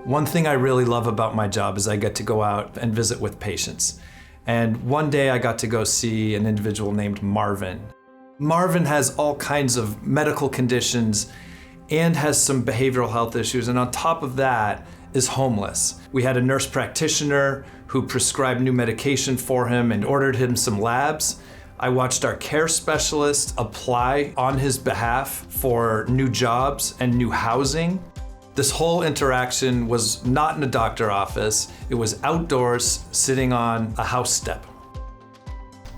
One thing I really love about my job is I get to go out and visit with patients. And one day I got to go see an individual named Marvin. Marvin has all kinds of medical conditions and has some behavioral health issues, and on top of that is homeless. We had a nurse practitioner who prescribed new medication for him and ordered him some labs. I watched our care specialist apply on his behalf for new jobs and new housing. This whole interaction was not in a doctor's office. It was outdoors, sitting on a house step.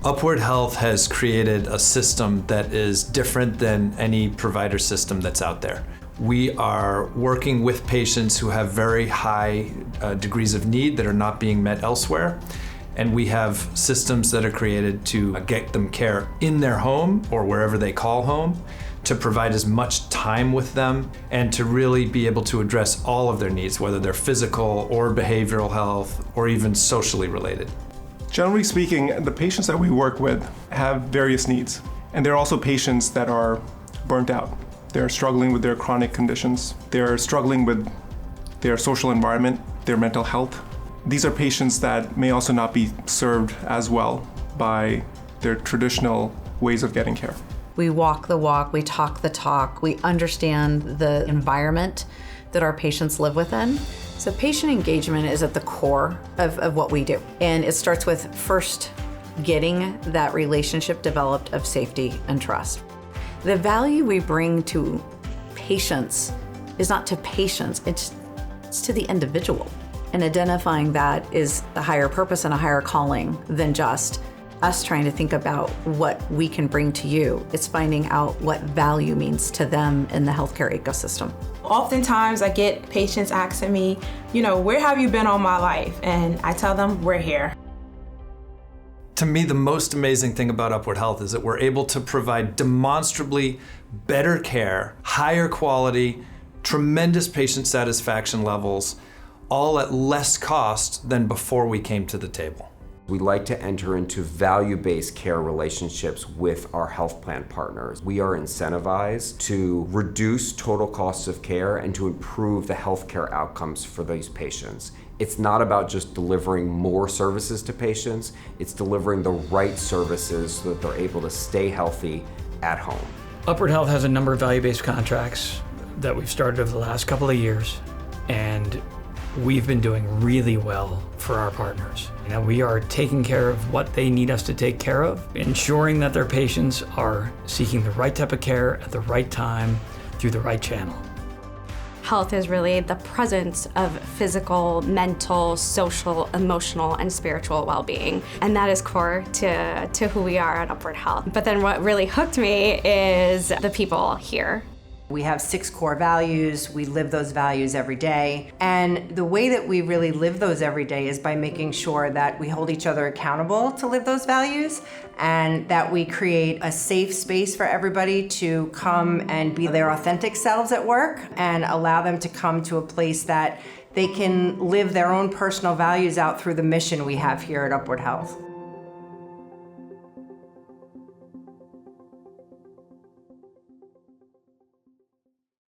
Upward Health has created a system that is different than any provider system that's out there. We are working with patients who have very high degrees of need that are not being met elsewhere. And we have systems that are created to get them care in their home or wherever they call home, to provide as much time with them and to really be able to address all of their needs, whether they're physical or behavioral health or even socially related. Generally speaking, the patients that we work with have various needs, and there are also patients that are burnt out. They're struggling with their chronic conditions. They're struggling with their social environment, their mental health. These are patients that may also not be served as well by their traditional ways of getting care. We walk the walk, we talk the talk, we understand the environment that our patients live within. So patient engagement is at the core of what we do. And it starts with first getting that relationship developed of safety and trust. The value we bring to patients is not to patients, it's to the individual. And identifying that is a higher purpose and a higher calling than just us trying to think about what we can bring to you. It's finding out what value means to them in the healthcare ecosystem. Oftentimes I get patients asking me, where have you been all my life? And I tell them, we're here. To me, the most amazing thing about Upward Health is that we're able to provide demonstrably better care, higher quality, tremendous patient satisfaction levels, all at less cost than before we came to the table. We like to enter into value-based care relationships with our health plan partners. We are incentivized to reduce total costs of care and to improve the healthcare outcomes for these patients. It's not about just delivering more services to patients, it's delivering the right services so that they're able to stay healthy at home. Upward Health has a number of value-based contracts that we've started over the last couple of years, and we've been doing really well for our partners. We are taking care of what they need us to take care of, ensuring that their patients are seeking the right type of care at the right time through the right channel. Health is really the presence of physical, mental, social, emotional, and spiritual well-being. And that is core to who we are at Upward Health. But then what really hooked me is the people here. We have 6 core values. We live those values every day. And the way that we really live those every day is by making sure that we hold each other accountable to live those values, and that we create a safe space for everybody to come and be their authentic selves at work and allow them to come to a place that they can live their own personal values out through the mission we have here at Upward Health.